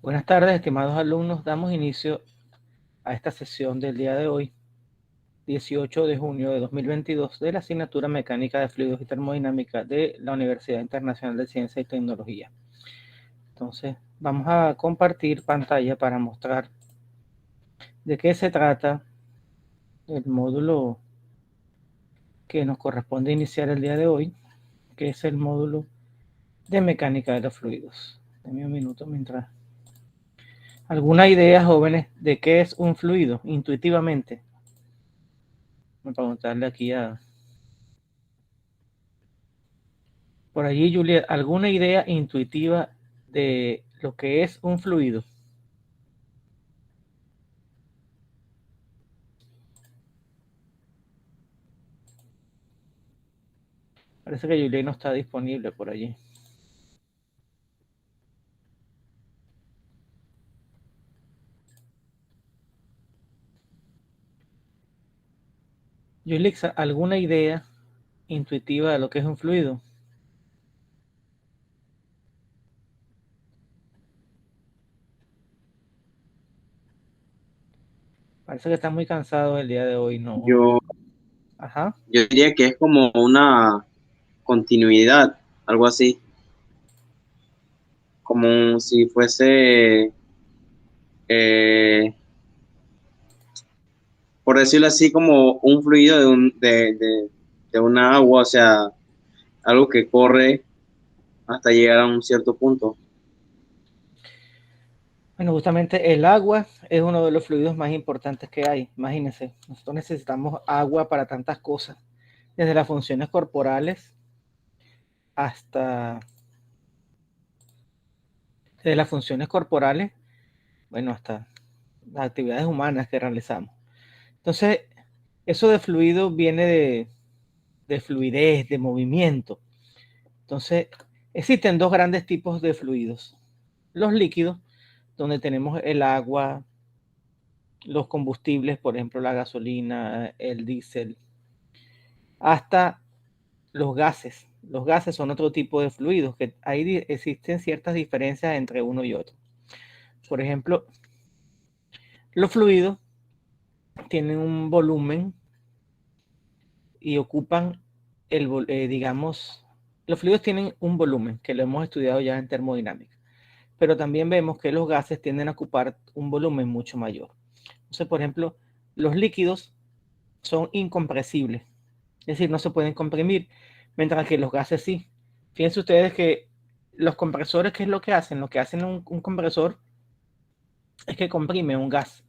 Buenas tardes, estimados alumnos. Damos inicio a esta sesión del día de hoy, 18 de junio de 2022, de la asignatura Mecánica de Fluidos y Termodinámica de la Universidad Internacional de Ciencia y Tecnología. Entonces, vamos a compartir pantalla para mostrar de qué se trata el módulo que nos corresponde iniciar el día de hoy, que es el módulo de Mecánica de los Fluidos. Dame un minuto mientras... ¿Alguna idea, jóvenes, de qué es un fluido intuitivamente? Voy a preguntarle aquí a... Por allí, Julia, ¿alguna idea intuitiva de lo que es un fluido? Parece que Julia no está disponible por allí. Julia, ¿alguna idea intuitiva de lo que es un fluido? Parece que está muy cansado el día de hoy, ¿no? Yo, Ajá. yo diría que es como una continuidad, algo así, como si fuese, eh, por decirlo así, como un fluido de una agua, o sea, algo que corre hasta llegar a un cierto punto. Bueno, justamente el agua es uno de los fluidos más importantes que hay. Imagínense, nosotros necesitamos agua para tantas cosas, desde las funciones corporales hasta... Desde las funciones corporales, bueno, hasta las actividades humanas que realizamos. Entonces, eso de fluido viene de fluidez, de movimiento. Entonces, existen dos grandes tipos de fluidos. Los líquidos, donde tenemos el agua, los combustibles, por ejemplo, la gasolina, el diésel, hasta los gases. Los gases son otro tipo de fluidos, que ahí existen ciertas diferencias entre uno y otro. Por ejemplo, los fluidos tienen un volumen y ocupan digamos, los fluidos tienen un volumen, que lo hemos estudiado ya en termodinámica, pero también vemos que los gases tienden a ocupar un volumen mucho mayor. Entonces, por ejemplo, los líquidos son incompresibles, es decir, no se pueden comprimir, mientras que los gases sí. Fíjense ustedes que los compresores, ¿qué es lo que hacen? Lo que hacen un compresor es que comprime un gas,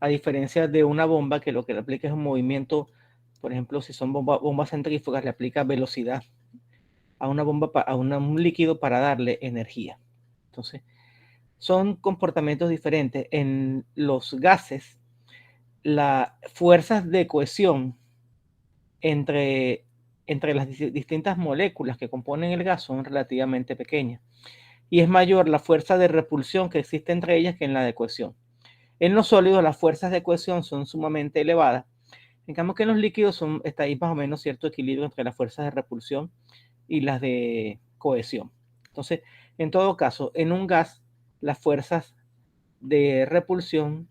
a diferencia de una bomba que lo que le aplica es un movimiento. Por ejemplo, si son bombas centrífugas, le aplica velocidad a una bomba, a un líquido para darle energía. Entonces, son comportamientos diferentes. En los gases, las fuerzas de cohesión entre, entre las distintas moléculas que componen el gas son relativamente pequeñas. Y es mayor la fuerza de repulsión que existe entre ellas que en la de cohesión. En los sólidos, las fuerzas de cohesión son sumamente elevadas. En cambio, que en los líquidos está ahí más o menos cierto equilibrio entre las fuerzas de repulsión y las de cohesión. Entonces, en todo caso, en un gas, las fuerzas de repulsión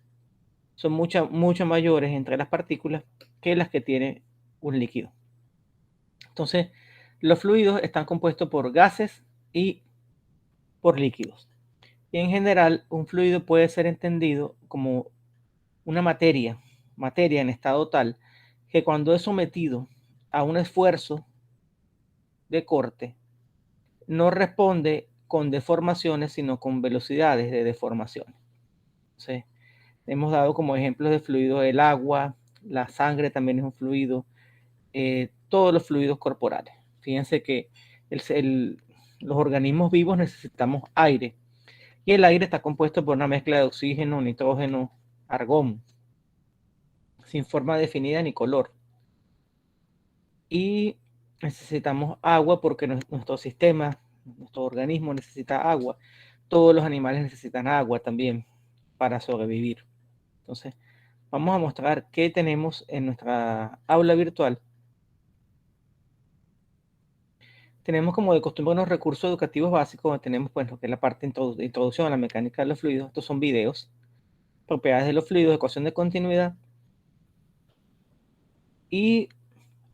son mucho mayores entre las partículas que las que tiene un líquido. Entonces, los fluidos están compuestos por gases y por líquidos. Y en general, un fluido puede ser entendido como una materia en estado tal que cuando es sometido a un esfuerzo de corte, no responde con deformaciones, sino con velocidades de deformaciones. Entonces, hemos dado como ejemplos de fluidos el agua, la sangre también es un fluido, todos los fluidos corporales. Fíjense que los organismos vivos necesitamos aire y el aire está compuesto por una mezcla de oxígeno, nitrógeno, argón, sin forma definida ni color. Y necesitamos agua porque nuestro sistema, nuestro organismo necesita agua. Todos los animales necesitan agua también para sobrevivir. Entonces, vamos a mostrar qué tenemos en nuestra aula virtual. tenemos como de costumbre unos recursos educativos básicos, donde tenemos pues lo que es la parte de introducción a la mecánica de los fluidos. Estos son videos, propiedades de los fluidos, ecuación de continuidad y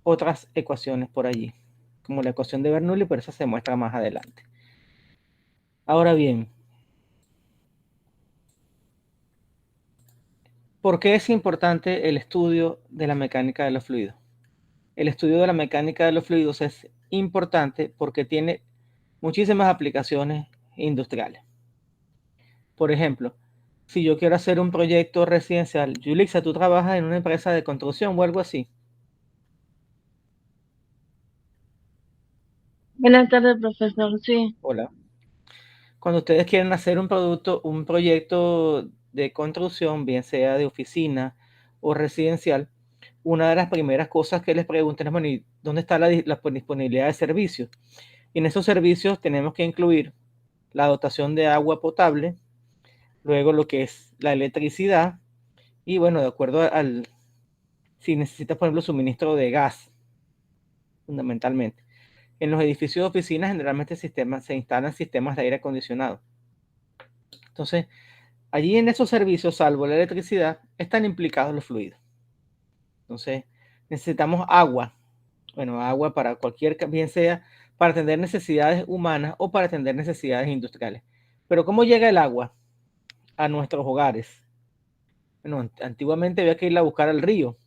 otras ecuaciones por allí, como la ecuación de Bernoulli, pero esa se muestra más adelante. Ahora bien, ¿por qué es importante el estudio de la mecánica de los fluidos? El estudio de la mecánica de los fluidos es importante porque tiene muchísimas aplicaciones industriales. Por ejemplo, si yo quiero hacer un proyecto residencial, Yulixa, tú trabajas en una empresa de construcción o algo así. Buenas tardes, profesor. Sí. Hola. Cuando ustedes quieren hacer un proyecto de construcción, bien sea de oficina o residencial, una de las primeras cosas que les preguntan es, bueno, ¿y dónde está la disponibilidad de servicios? Y en esos servicios tenemos que incluir la dotación de agua potable, luego lo que es la electricidad, y bueno, de acuerdo si necesitas, por ejemplo, suministro de gas, fundamentalmente. En los edificios de oficinas generalmente se instalan sistemas de aire acondicionado. Entonces, allí en esos servicios, salvo la electricidad, están implicados los fluidos. Entonces, necesitamos agua. Bueno, agua para cualquier, bien sea para atender necesidades humanas o para atender necesidades industriales. Pero ¿cómo llega el agua a nuestros hogares? Bueno, antiguamente había que ir a buscar al río.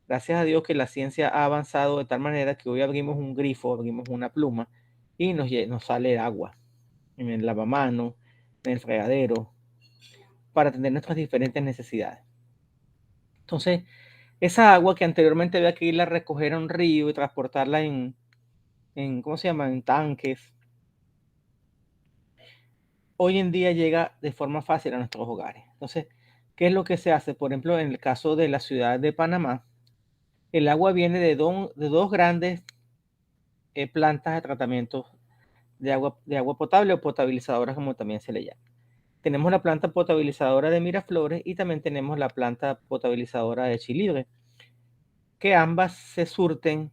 Gracias a Dios que la ciencia ha avanzado de tal manera que hoy abrimos un grifo, abrimos una pluma y nos sale agua en el lavamanos, en el fregadero, para atender nuestras diferentes necesidades. Entonces, esa agua que anteriormente había que irla a recoger a un río y transportarla ¿cómo se llama? En tanques, hoy en día llega de forma fácil a nuestros hogares. Entonces, ¿qué es lo que se hace? Por ejemplo, en el caso de la ciudad de Panamá, el agua viene de dos grandes plantas de tratamiento de agua potable o potabilizadoras, como también se le llama. Tenemos la planta potabilizadora de Miraflores y también tenemos la planta potabilizadora de Chilibre, que ambas se surten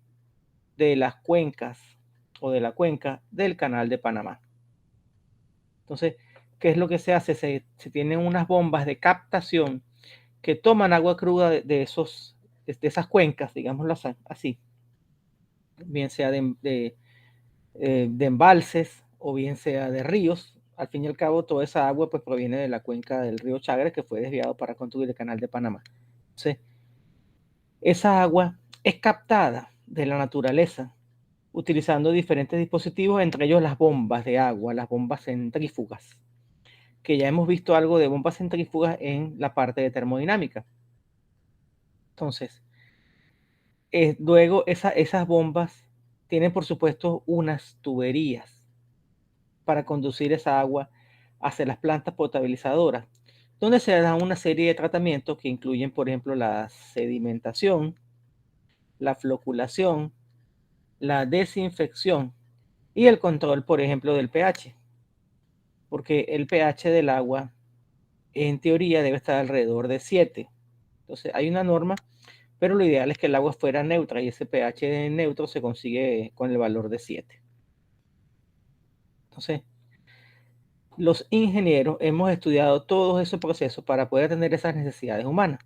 de las cuencas o de la cuenca del Canal de Panamá. Entonces, ¿qué es lo que se hace? Se tienen unas bombas de captación que toman agua cruda de esas cuencas, digámoslo así, bien sea de embalses o bien sea de ríos. Al fin y al cabo, toda esa agua pues proviene de la cuenca del río Chagres, que fue desviado para construir el Canal de Panamá. Entonces, esa agua es captada de la naturaleza utilizando diferentes dispositivos, entre ellos las bombas de agua, las bombas centrífugas, que ya hemos visto algo de bombas centrífugas en la parte de termodinámica. Entonces, luego esas bombas tienen, por supuesto, unas tuberías para conducir esa agua hacia las plantas potabilizadoras, donde se dan una serie de tratamientos que incluyen, por ejemplo, la sedimentación, la floculación, la desinfección y el control, por ejemplo, del pH, porque el pH del agua, en teoría, debe estar alrededor de 7. Entonces, hay una norma, pero lo ideal es que el agua fuera neutra y ese pH neutro se consigue con el valor de 7. Entonces, los ingenieros hemos estudiado todos esos procesos para poder atender esas necesidades humanas.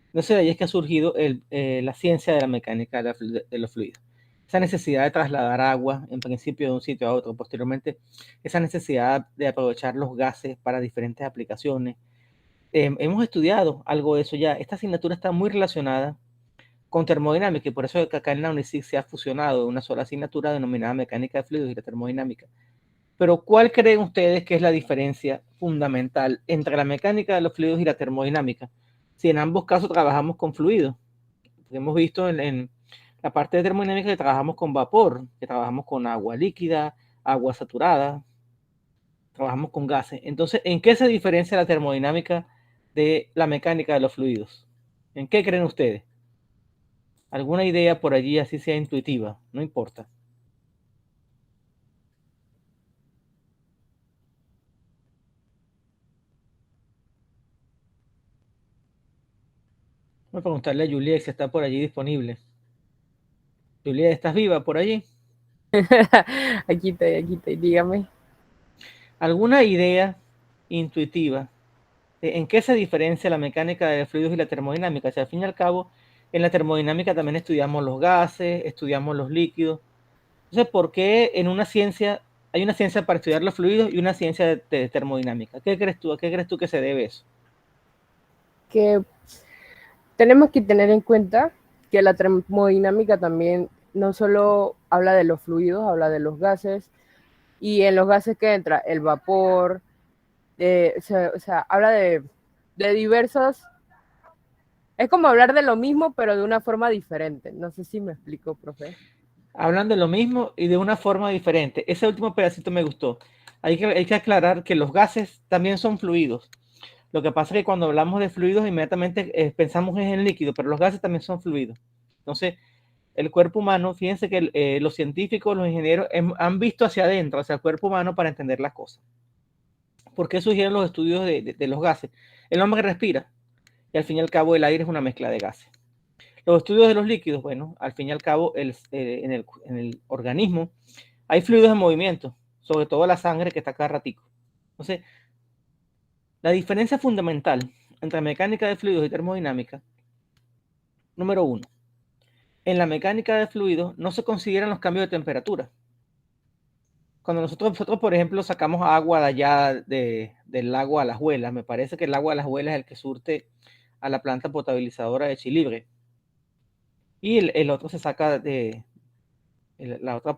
Entonces, de ahí es que ha surgido la ciencia de la mecánica de los fluidos. Esa necesidad de trasladar agua, en principio, de un sitio a otro. Posteriormente, esa necesidad de aprovechar los gases para diferentes aplicaciones. Hemos estudiado algo de eso ya. Esta asignatura está muy relacionada con termodinámica y por eso acá en la UNICIC se ha fusionado en una sola asignatura denominada mecánica de fluidos y la termodinámica. Pero ¿cuál creen ustedes que es la diferencia fundamental entre la mecánica de los fluidos y la termodinámica? Si en ambos casos trabajamos con fluidos. Hemos visto en la parte de termodinámica que trabajamos con vapor, que trabajamos con agua líquida, agua saturada, trabajamos con gases. Entonces, ¿en qué se diferencia la termodinámica de la mecánica de los fluidos? ¿En qué creen ustedes? ¿Alguna idea por allí, así sea intuitiva? No importa. Voy a preguntarle a Juliet si está por allí disponible. Juliet, ¿estás viva por allí? Aquí estoy, dígame. ¿Alguna idea intuitiva de en qué se diferencia la mecánica de fluidos y la termodinámica? O sea, al fin y al cabo, en la termodinámica también estudiamos los gases, estudiamos los líquidos. Entonces, ¿por qué en una ciencia hay una ciencia para estudiar los fluidos y una ciencia de termodinámica? ¿Qué crees tú? ¿A qué crees tú que se debe eso? Que tenemos que tener en cuenta que la termodinámica también no solo habla de los fluidos, habla de los gases, y en los gases que entra el vapor, o sea, habla de diversos. Es como hablar de lo mismo, pero de una forma diferente. No sé si me explico, profe. Hablan de lo mismo y de una forma diferente. Ese último pedacito me gustó. Hay que aclarar que los gases también son fluidos. Lo que pasa es que cuando hablamos de fluidos, inmediatamente pensamos en líquido, pero los gases también son fluidos. Entonces, el cuerpo humano, fíjense que los científicos, los ingenieros han visto hacia adentro, hacia el cuerpo humano para entender las cosas. ¿Por qué surgieron los estudios de los gases? El hombre respira y al fin y al cabo el aire es una mezcla de gases. Los estudios de los líquidos, bueno, al fin y al cabo en el organismo hay fluidos en movimiento, sobre todo la sangre que está cada ratico. Entonces, la diferencia fundamental entre mecánica de fluidos y termodinámica, número uno, en la mecánica de fluidos no se consideran los cambios de temperatura. Cuando nosotros por ejemplo, sacamos agua de allá del lago Alajuela, me parece que el agua Alajuela es el que surte a la planta potabilizadora de Chilibre. Y el otro se saca de, la otra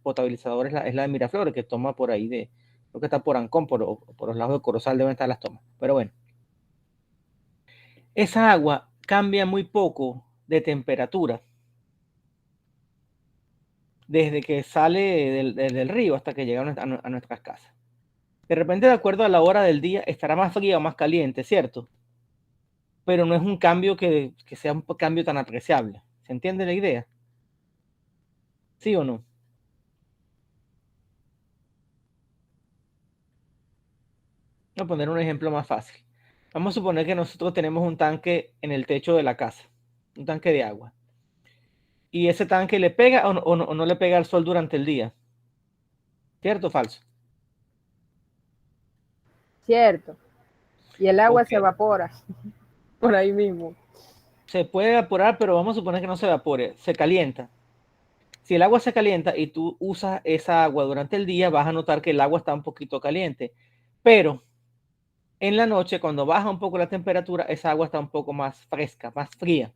potabilizadora es la de Miraflores, que toma por ahí creo que está por Ancón, por los lados de Corozal deben estar las tomas. Pero bueno, esa agua cambia muy poco de temperatura desde que sale del río hasta que llega a nuestras casas. De repente, de acuerdo a la hora del día, estará más fría o más caliente, ¿cierto? Pero no es un cambio que sea un cambio tan apreciable. ¿Se entiende la idea? ¿Sí o no? Voy a poner un ejemplo más fácil. Vamos a suponer que nosotros tenemos un tanque en el techo de la casa, un tanque de agua. Y ese tanque le pega o no le pega al sol durante el día. ¿Cierto o falso? Cierto. Y el agua Ok. se evapora por ahí mismo. Se puede evaporar, pero vamos a suponer que no se evapore, se calienta. Si el agua se calienta y tú usas esa agua durante el día, vas a notar que el agua está un poquito caliente. Pero en la noche, cuando baja un poco la temperatura, esa agua está un poco más fresca, más fría.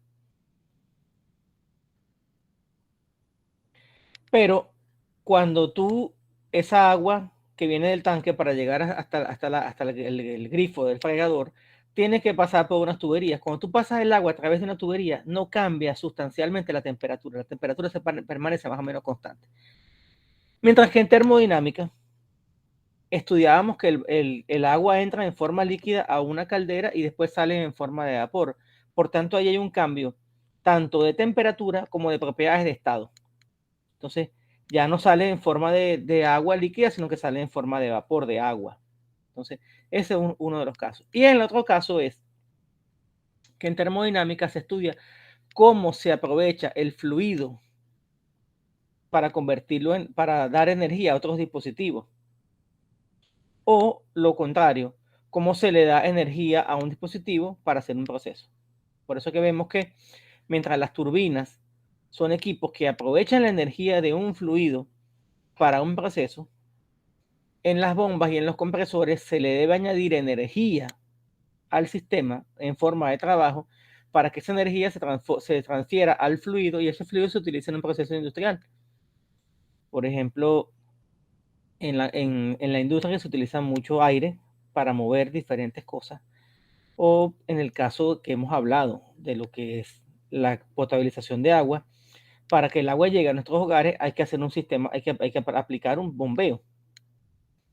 Pero cuando tú, esa agua que viene del tanque para llegar hasta el grifo del fregador, tiene que pasar por unas tuberías. Cuando tú pasas el agua a través de una tubería, no cambia sustancialmente la temperatura permanece más o menos constante. Mientras que en termodinámica, estudiábamos que el agua entra en forma líquida a una caldera y después sale en forma de vapor. Por tanto, ahí hay un cambio tanto de temperatura como de propiedades de estado. Entonces, ya no sale en forma de agua líquida, sino que sale en forma de vapor, de agua. Entonces, ese es uno de los casos. Y el otro caso es que en termodinámica se estudia cómo se aprovecha el fluido para convertirlo para dar energía a otros dispositivos. O lo contrario, cómo se le da energía a un dispositivo para hacer un proceso. Por eso que vemos que mientras las turbinas son equipos que aprovechan la energía de un fluido para un proceso, en las bombas y en los compresores se le debe añadir energía al sistema en forma de trabajo para que esa energía se transfiera al fluido y ese fluido se utilice en un proceso industrial. Por ejemplo, en la industria se utiliza mucho aire para mover diferentes cosas. O en el caso que hemos hablado de lo que es la potabilización de agua, para que el agua llegue a nuestros hogares hay que hacer un sistema, hay que aplicar un bombeo,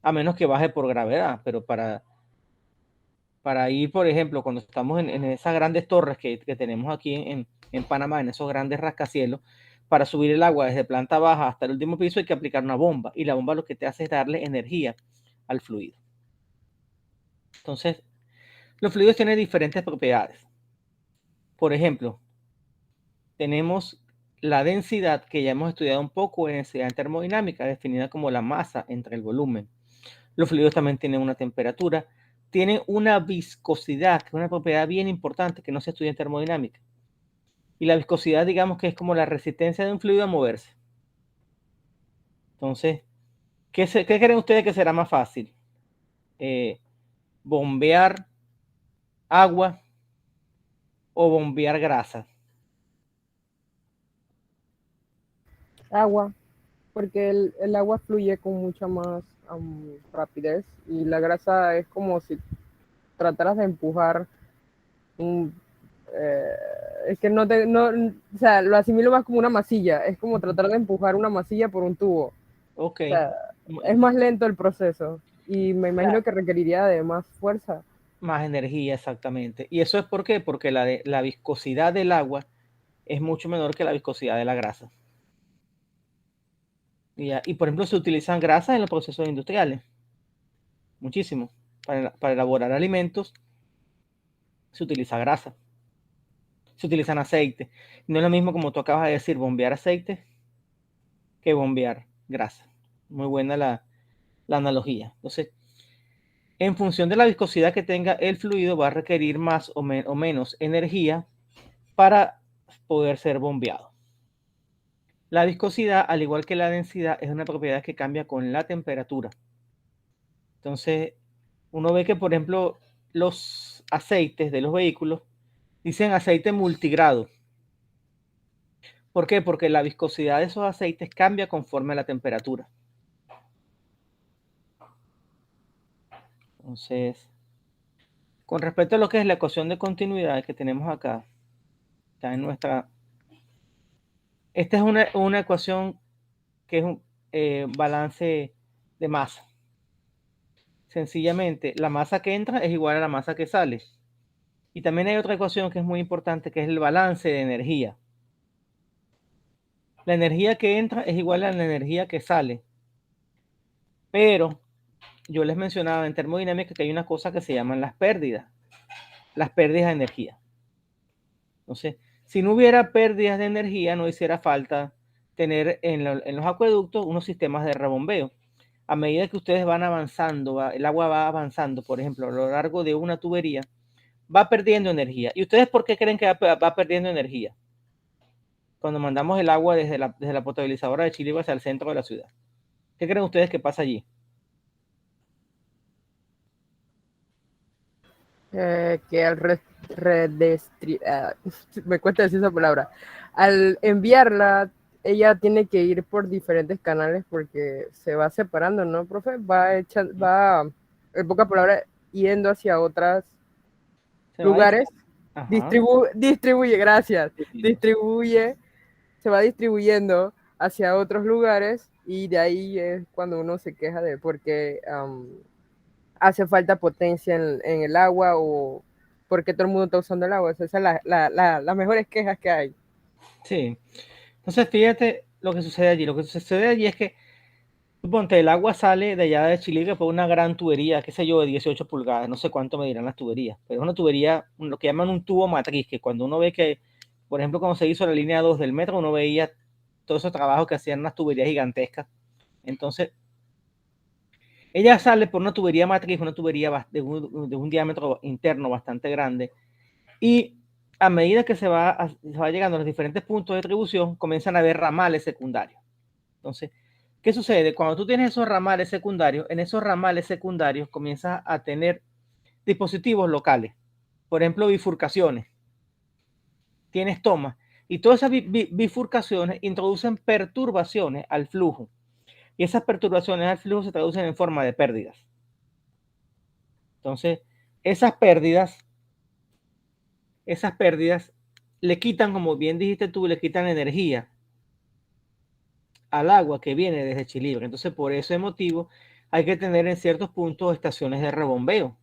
a menos que baje por gravedad, pero para ir, por ejemplo, cuando estamos en esas grandes torres que tenemos aquí en Panamá, en esos grandes rascacielos, para subir el agua desde planta baja hasta el último piso hay que aplicar una bomba y la bomba lo que te hace es darle energía al fluido. Entonces, los fluidos tienen diferentes propiedades. Por ejemplo, tenemos la densidad, que ya hemos estudiado un poco en densidad termodinámica, definida como la masa entre el volumen. Los fluidos también tienen una temperatura, tienen una viscosidad, que es una propiedad bien importante que no se estudia en termodinámica. Y la viscosidad, digamos que es como la resistencia de un fluido a moverse. Entonces, ¿qué creen ustedes que será más fácil? ¿Bombear agua o bombear grasa? Agua, porque el agua fluye con mucha más rapidez y la grasa es como si trataras de empujar un... es que no, o sea, lo asimilo más como una masilla, es como tratar de empujar una masilla por un tubo. Ok. O sea, es más lento el proceso y me imagino que requeriría de más fuerza. Más energía, exactamente. ¿Y eso es por qué? Porque la viscosidad del agua es mucho menor que la viscosidad de la grasa. Y por ejemplo, se utilizan grasas en los procesos industriales. Muchísimo. Para elaborar alimentos se utiliza grasa. Se utilizan aceite. No es lo mismo, como tú acabas de decir, bombear aceite que bombear grasa. Muy buena la analogía. Entonces, en función de la viscosidad que tenga el fluido, va a requerir más o menos energía para poder ser bombeado. La viscosidad, al igual que la densidad, es una propiedad que cambia con la temperatura. Entonces, uno ve que, por ejemplo, los aceites de los vehículos dicen aceite multigrado. ¿Por qué? Porque la viscosidad de esos aceites cambia conforme a la temperatura. Entonces, con respecto a lo que es la ecuación de continuidad que tenemos acá, está en nuestra... Esta es una ecuación que es un balance de masa. Sencillamente, la masa que entra es igual a la masa que sale. Y también hay otra ecuación que es muy importante, que es el balance de energía. La energía que entra es igual a la energía que sale. Pero yo les mencionaba en termodinámica que hay una cosa que se llaman las pérdidas de energía. Entonces, si no hubiera pérdidas de energía, no hiciera falta tener en los acueductos unos sistemas de rebombeo. A medida que ustedes van avanzando, el agua va avanzando, por ejemplo, a lo largo de una tubería, va perdiendo energía. ¿Y ustedes por qué creen que va perdiendo energía? Cuando mandamos el agua desde la potabilizadora de Chile hacia el centro de la ciudad. ¿Qué creen ustedes que pasa allí? Que al me cuesta decir esa palabra, al enviarla, ella tiene que ir por diferentes canales porque se va separando, ¿no, profe? Va, en pocas palabras, yendo hacia otros lugares, distribuye, gracias, distribuye, se va distribuyendo hacia otros lugares y de ahí es cuando uno se queja de por qué hace falta potencia en el agua o por qué todo el mundo está usando el agua. Esas son las mejores quejas que hay. Sí. Entonces, fíjate lo que sucede allí. Lo que sucede allí es que, suponte, el agua sale de allá de Chile por una gran tubería, qué sé yo, de 18 pulgadas. No sé cuánto medirán las tuberías, pero es una tubería, lo que llaman un tubo matriz, que cuando uno ve que, por ejemplo, cuando se hizo la línea 2 del metro, uno veía todos esos trabajos que hacían unas tuberías gigantescas. Entonces, ella sale por una tubería matriz, una tubería de un diámetro interno bastante grande, y a medida que se va llegando a los diferentes puntos de distribución, comienzan a haber ramales secundarios. Entonces, ¿qué sucede? Cuando tú tienes esos ramales secundarios, en esos ramales secundarios comienzas a tener dispositivos locales. Por ejemplo, bifurcaciones. Tienes tomas. Y todas esas bifurcaciones introducen perturbaciones al flujo. Y esas perturbaciones al flujo se traducen en forma de pérdidas. Entonces, esas pérdidas le quitan, como bien dijiste tú, le quitan energía al agua que viene desde Chilibre. Entonces, por ese motivo, hay que tener en ciertos puntos estaciones de rebombeo.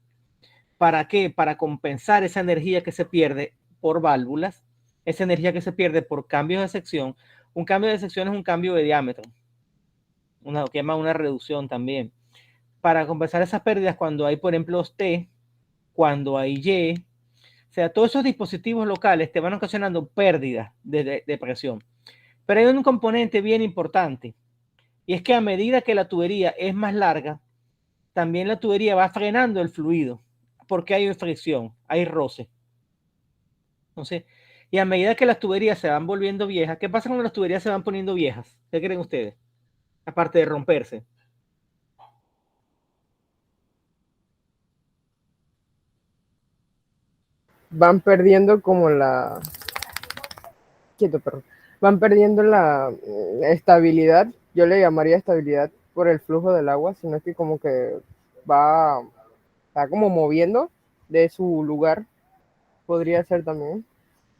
¿Para qué? Para compensar esa energía que se pierde por válvulas, esa energía que se pierde por cambios de sección. Un cambio de sección es un cambio de diámetro, lo que llama una reducción también. Para compensar esas pérdidas cuando hay, por ejemplo, T, cuando hay Y, o sea, todos esos dispositivos locales te van ocasionando pérdidas de presión. Pero hay un componente bien importante, y es que a medida que la tubería es más larga, también la tubería va frenando el fluido, porque hay fricción, hay roce. Entonces, y a medida que las tuberías se van volviendo viejas, ¿qué pasa cuando las tuberías se van poniendo viejas? ¿Qué creen ustedes? Aparte de romperse. Van perdiendo como la... Quieto, perro. Van perdiendo la estabilidad, yo le llamaría estabilidad por el flujo del agua, sino que como que va como moviendo de su lugar, podría ser también.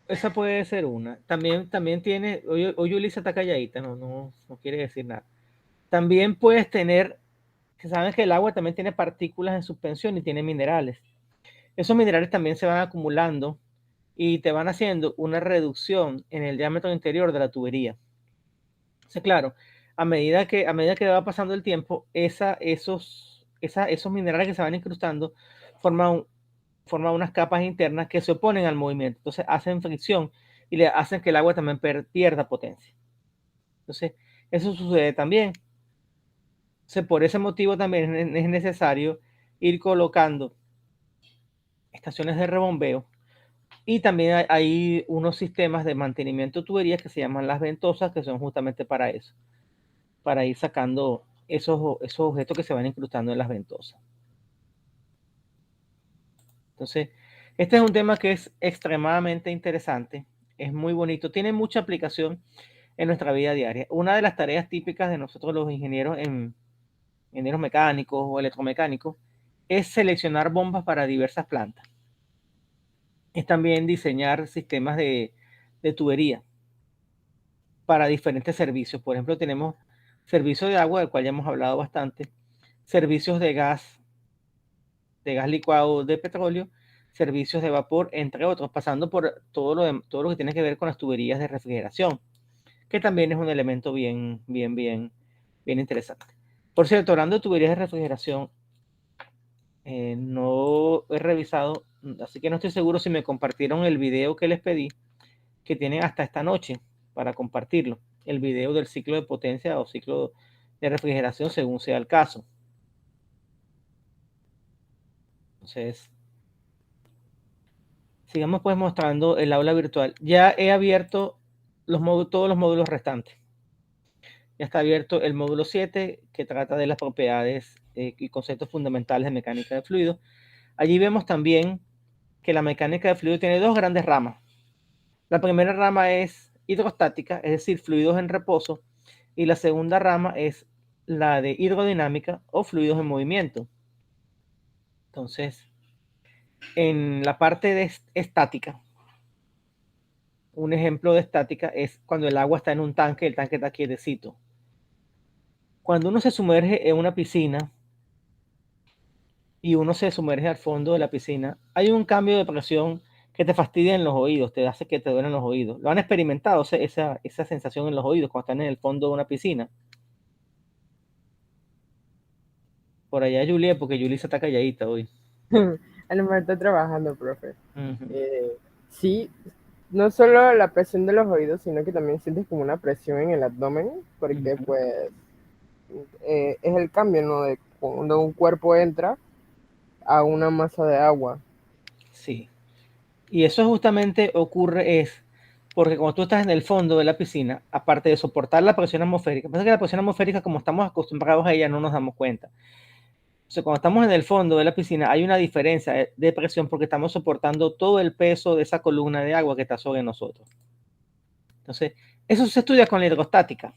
Esa puede ser una. También tiene, hoy Ulisa está calladita, no quiere decir nada. También puedes tener, que sabes que el agua también tiene partículas en suspensión y tiene minerales. Esos minerales también se van acumulando y te van haciendo una reducción en el diámetro interior de la tubería. Entonces, claro, a medida que va pasando el tiempo, esos minerales que se van incrustando forman unas capas internas que se oponen al movimiento. Entonces hacen fricción y le hacen que el agua también pierda potencia. Entonces, eso sucede también. Entonces, por ese motivo también es necesario ir colocando estaciones de rebombeo. Y también hay unos sistemas de mantenimiento de tuberías que se llaman las ventosas, que son justamente para eso, para ir sacando esos objetos que se van incrustando en las ventosas. Entonces, este es un tema que es extremadamente interesante, es muy bonito, tiene mucha aplicación en nuestra vida diaria. Una de las tareas típicas de nosotros los ingenieros mecánicos o electromecánicos es seleccionar bombas para diversas plantas. Es también diseñar sistemas de tubería para diferentes servicios. Por ejemplo, tenemos servicios de agua, del cual ya hemos hablado bastante, servicios de gas licuado, de petróleo, servicios de vapor, entre otros, pasando por todo lo que tiene que ver con las tuberías de refrigeración, que también es un elemento bien interesante. Por cierto, hablando de tuberías de refrigeración, no he revisado, así que no estoy seguro si me compartieron el video que les pedí, que tienen hasta esta noche para compartirlo, el video del ciclo de potencia o ciclo de refrigeración según sea el caso. Entonces, sigamos pues mostrando el aula virtual. Ya he abierto todos los módulos restantes. Ya está abierto el módulo 7, que trata de las propiedades y conceptos fundamentales de mecánica de fluido. Allí vemos también que la mecánica de fluido tiene dos grandes ramas. La primera rama es hidrostática, es decir, fluidos en reposo, y la segunda rama es la de hidrodinámica o fluidos en movimiento. Entonces, en la parte de estática, un ejemplo de estática es cuando el agua está en un tanque, el tanque está quietecito. Cuando uno se sumerge en una piscina y uno se sumerge al fondo de la piscina, hay un cambio de presión que te fastidia en los oídos, te hace que te duelen los oídos. ¿Lo han experimentado, esa sensación en los oídos cuando están en el fondo de una piscina? Por allá Juliet, porque Julie se está calladita hoy. A lo mejor está trabajando, profe. Sí, no solo la presión de los oídos, sino que también sientes como una presión en el abdomen, porque pues es el cambio, ¿no? De cuando un cuerpo entra a una masa de agua. Sí. Y eso justamente ocurre porque cuando tú estás en el fondo de la piscina, aparte de soportar la presión atmosférica, pasa que la presión atmosférica, como estamos acostumbrados a ella, no nos damos cuenta. Entonces, cuando estamos en el fondo de la piscina, hay una diferencia de presión porque estamos soportando todo el peso de esa columna de agua que está sobre nosotros. Entonces, eso se estudia con la hidrostática.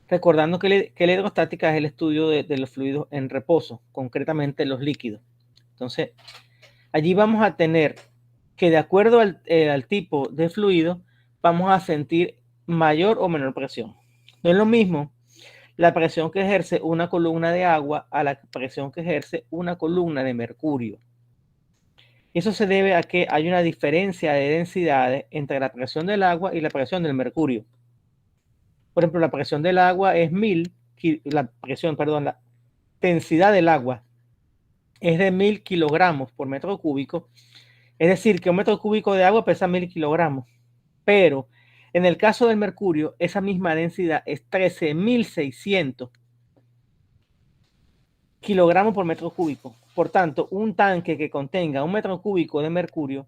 Recordando que la hidrostática es el estudio de los fluidos en reposo, concretamente los líquidos. Entonces, allí vamos a tener que de acuerdo al tipo de fluido, vamos a sentir mayor o menor presión. No es lo mismo la presión que ejerce una columna de agua a la presión que ejerce una columna de mercurio. Eso se debe a que hay una diferencia de densidades entre la presión del agua y la presión del mercurio. Por ejemplo, la presión del agua es 1000, la densidad del agua es de 1000 kilogramos por metro cúbico. Es decir, que un metro cúbico de agua pesa 1000 kilogramos. Pero En el caso del mercurio, esa misma densidad es 13.600 kilogramos por metro cúbico. Por tanto, un tanque que contenga 1 metro cúbico de mercurio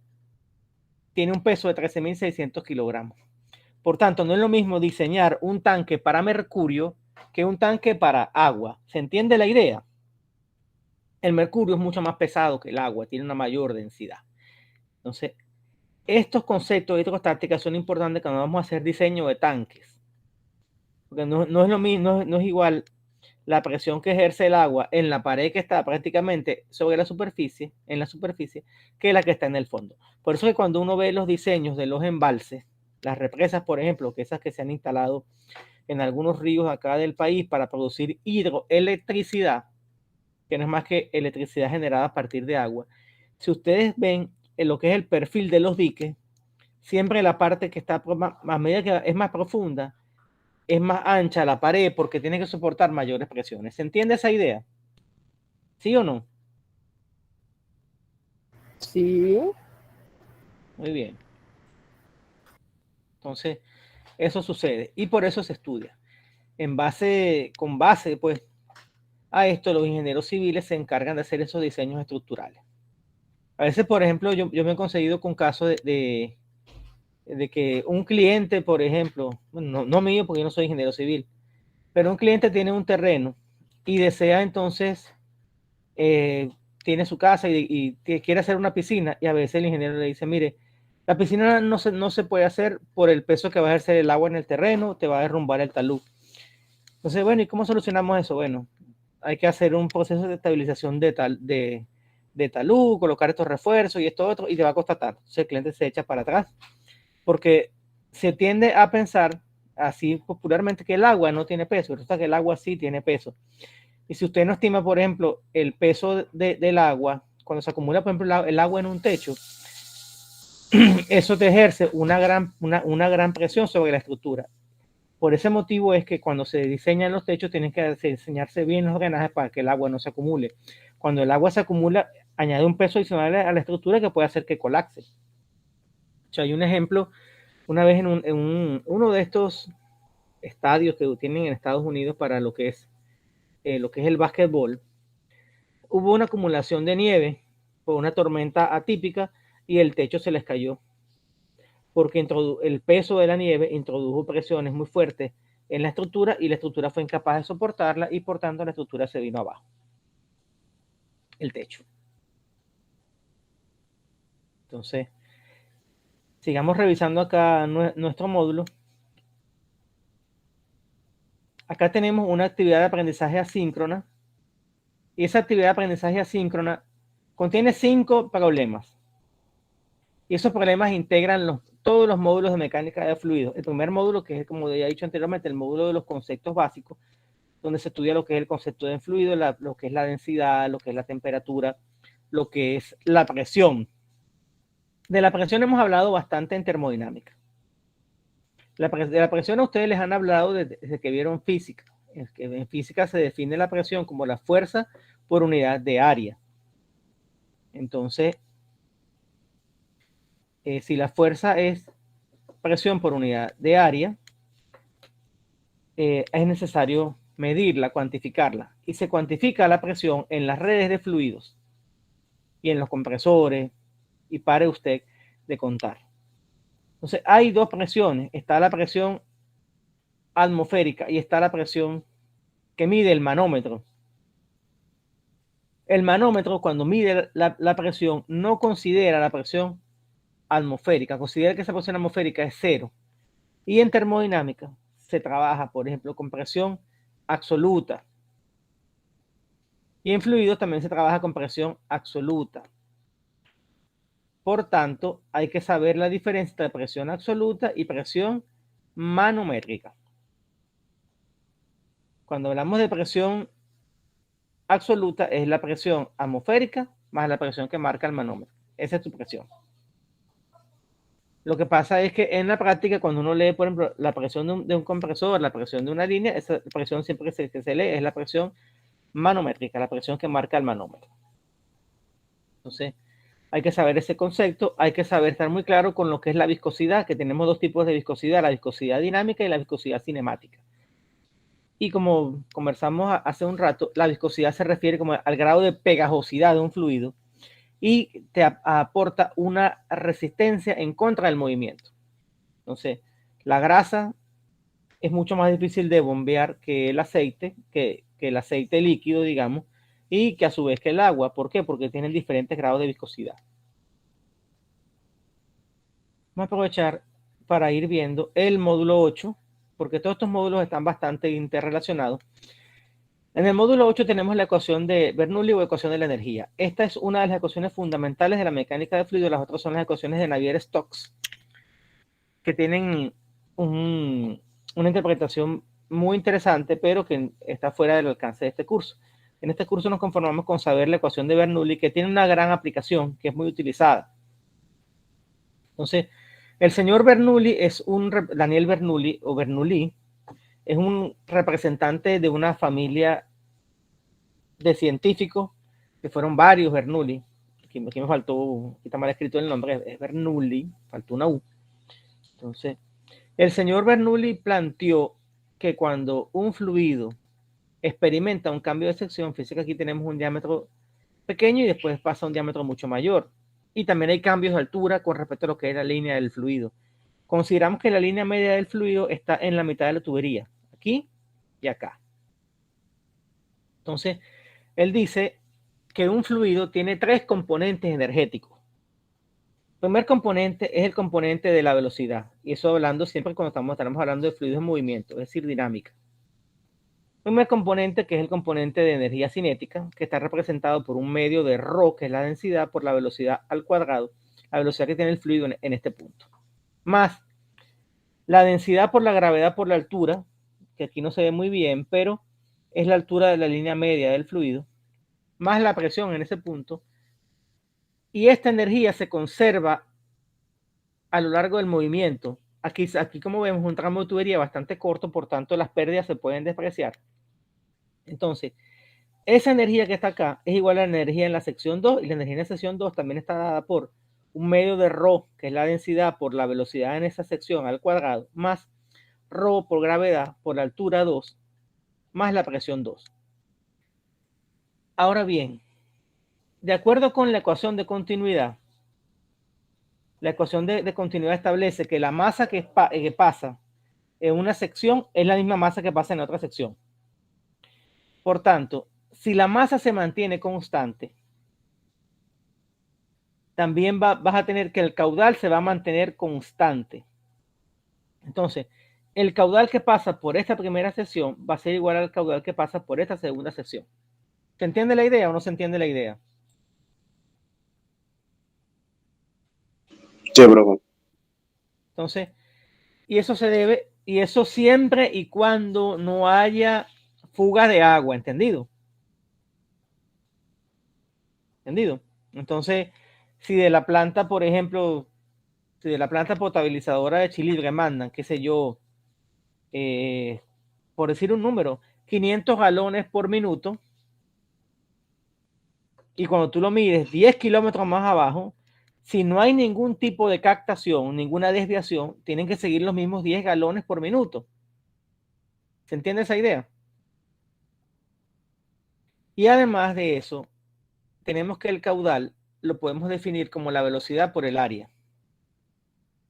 tiene un peso de 13.600 kilogramos. Por tanto, no es lo mismo diseñar un tanque para mercurio que un tanque para agua. ¿Se entiende la idea? El mercurio es mucho más pesado que el agua, tiene una mayor densidad. Entonces, estos conceptos de hidrostática son importantes cuando vamos a hacer diseño de tanques. Porque no es lo mismo, no es igual la presión que ejerce el agua en la pared que está prácticamente sobre la superficie, en la superficie, que la que está en el fondo. Por eso que cuando uno ve los diseños de los embalses, las represas, por ejemplo, que esas que se han instalado en algunos ríos acá del país para producir hidroelectricidad, que no es más que electricidad generada a partir de agua. Si ustedes ven en lo que es el perfil de los diques, siempre la parte que está, a medida que es más profunda, es más ancha la pared porque tiene que soportar mayores presiones. ¿Se entiende esa idea? ¿Sí o no? Sí. Muy bien. Entonces, eso sucede y por eso se estudia. Con base, pues, a esto, los ingenieros civiles se encargan de hacer esos diseños estructurales. A veces, por ejemplo, yo me he conseguido con casos de que un cliente, por ejemplo, bueno, no mío porque yo no soy ingeniero civil, pero un cliente tiene un terreno y desea entonces, tiene su casa y quiere hacer una piscina y a veces el ingeniero le dice, mire, la piscina no se puede hacer por el peso que va a ejercer el agua en el terreno, te va a derrumbar el talud. Entonces, bueno, ¿y cómo solucionamos eso? Bueno, hay que hacer un proceso de estabilización de talud, colocar estos refuerzos y esto otro, y te va a costar tanto. Entonces el cliente se echa para atrás, porque se tiende a pensar así popularmente que el agua no tiene peso, resulta que el agua sí tiene peso. Y si usted no estima, por ejemplo, el peso del agua, cuando se acumula, por ejemplo, el agua en un techo, eso te ejerce una gran presión sobre la estructura. Por ese motivo es que cuando se diseñan los techos tienen que diseñarse bien los drenajes para que el agua no se acumule. Cuando el agua se acumula, añade un peso adicional a la estructura que puede hacer que colapse. O sea, hay un ejemplo, una vez en uno de estos estadios que tienen en Estados Unidos para lo que es el básquetbol, hubo una acumulación de nieve por una tormenta atípica y el techo se les cayó porque el peso de la nieve introdujo presiones muy fuertes en la estructura y la estructura fue incapaz de soportarla y por tanto la estructura se vino abajo, el techo. Entonces, sigamos revisando acá nuestro módulo. Acá tenemos una actividad de aprendizaje asíncrona y esa actividad de aprendizaje asíncrona contiene 5 problemas. Y esos problemas integran todos los módulos de mecánica de fluidos. El primer módulo, que es, como ya he dicho anteriormente, el módulo de los conceptos básicos, donde se estudia lo que es el concepto de fluido, lo que es la densidad, lo que es la temperatura, lo que es la presión. De la presión hemos hablado bastante en termodinámica. De la presión a ustedes les han hablado desde que vieron física. En física se define la presión como la fuerza por unidad de área. Entonces, si la fuerza es presión por unidad de área, es necesario medirla, cuantificarla. Y se cuantifica la presión en las redes de fluidos y en los compresores, y pare usted de contar. Entonces, hay dos presiones. Está la presión atmosférica y está la presión que mide el manómetro. El manómetro, cuando mide la presión, no considera la presión atmosférica, considera que esa presión atmosférica es cero. Y en termodinámica se trabaja, por ejemplo, con presión absoluta. Y en fluidos también se trabaja con presión absoluta. Por tanto, hay que saber la diferencia entre presión absoluta y presión manométrica. Cuando hablamos de presión absoluta, es la presión atmosférica más la presión que marca el manómetro. Esa es tu presión. Lo que pasa es que en la práctica, cuando uno lee, por ejemplo, la presión de un compresor, la presión de una línea, esa presión siempre que se lee es la presión manométrica, la presión que marca el manómetro. Entonces, Hay que saber ese concepto, hay que saber estar muy claro con lo que es la viscosidad, que tenemos dos tipos de viscosidad, la viscosidad dinámica y la viscosidad cinemática. Y como conversamos hace un rato, la viscosidad se refiere como al grado de pegajosidad de un fluido y te aporta una resistencia en contra del movimiento. Entonces, la grasa es mucho más difícil de bombear que el aceite líquido, digamos, y que a su vez que el agua. ¿Por qué? Porque tienen diferentes grados de viscosidad. Vamos a aprovechar para ir viendo el módulo 8, porque todos estos módulos están bastante interrelacionados. En el módulo 8 tenemos la ecuación de Bernoulli o ecuación de la energía. Esta es una de las ecuaciones fundamentales de la mecánica de fluido. Las otras son las ecuaciones de Navier-Stokes, que tienen una interpretación muy interesante, pero que está fuera del alcance de este curso. En este curso nos conformamos con saber la ecuación de Bernoulli, que tiene una gran aplicación, que es muy utilizada. Entonces, el señor Bernoulli Daniel Bernoulli, o Bernoulli, es un representante de una familia de científicos, que fueron varios Bernoulli. Aquí me faltó, aquí está mal escrito el nombre, es Bernoulli, faltó una U. Entonces, el señor Bernoulli planteó que cuando un fluido experimenta un cambio de sección, fíjense que aquí tenemos un diámetro pequeño y después pasa a un diámetro mucho mayor. Y también hay cambios de altura con respecto a lo que es la línea del fluido. Consideramos que la línea media del fluido está en la mitad de la tubería, aquí y acá. Entonces, él dice que un fluido tiene tres componentes energéticos. El primer componente es el componente de la velocidad, y eso hablando siempre cuando estamos hablando de fluidos en movimiento, es decir, dinámica. El primer componente, que es el componente de energía cinética, que está representado por un medio de ρ, que es la densidad, por la velocidad al cuadrado, la velocidad que tiene el fluido en este punto. Más la densidad por la gravedad por la altura, que aquí no se ve muy bien, pero es la altura de la línea media del fluido, más la presión en ese punto, y esta energía se conserva a lo largo del movimiento. Aquí como vemos, un tramo de tubería bastante corto, por tanto las pérdidas se pueden despreciar. Entonces, esa energía que está acá es igual a la energía en la sección 2, y la energía en la sección 2 también está dada por un medio de ρ, que es la densidad por la velocidad en esa sección al cuadrado, más ρ por gravedad por la altura 2, más la presión 2. Ahora bien, de acuerdo con la ecuación de continuidad, la ecuación de continuidad establece que la masa que pasa en una sección es la misma masa que pasa en otra sección. Por tanto, si la masa se mantiene constante, también vas a tener que el caudal se va a mantener constante. Entonces, el caudal que pasa por esta primera sección va a ser igual al caudal que pasa por esta segunda sección. ¿Se entiende la idea o no se entiende la idea? Sí, profe. Entonces, y eso se debe, y eso siempre y cuando no haya fuga de agua, ¿entendido? ¿Entendido? Entonces, si de la planta, por ejemplo, si de la planta potabilizadora de Chilibre mandan, qué sé yo, por decir un número, 500 galones por minuto, y cuando tú lo mides 10 kilómetros más abajo, si no hay ningún tipo de captación, ninguna desviación, tienen que seguir los mismos 10 galones por minuto. ¿Se entiende esa idea? Y además de eso, tenemos que el caudal lo podemos definir como la velocidad por el área.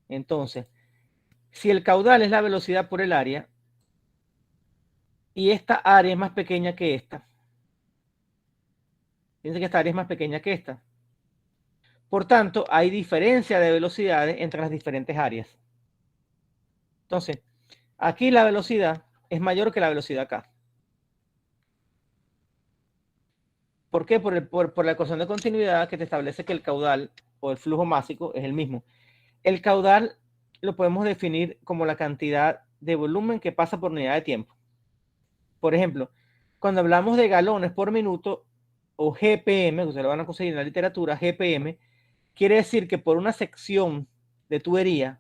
Entonces, si el caudal es la velocidad por el área y esta área es más pequeña que esta, fíjense que esta área es más pequeña que esta. Por tanto, hay diferencia de velocidades entre las diferentes áreas. Entonces, aquí la velocidad es mayor que la velocidad acá. ¿Por qué? Por la ecuación de continuidad que te establece que el caudal o el flujo másico es el mismo. El caudal lo podemos definir como la cantidad de volumen que pasa por unidad de tiempo. Por ejemplo, cuando hablamos de galones por minuto o GPM, que ustedes lo van a conseguir en la literatura, GPM, quiere decir que por una sección de tubería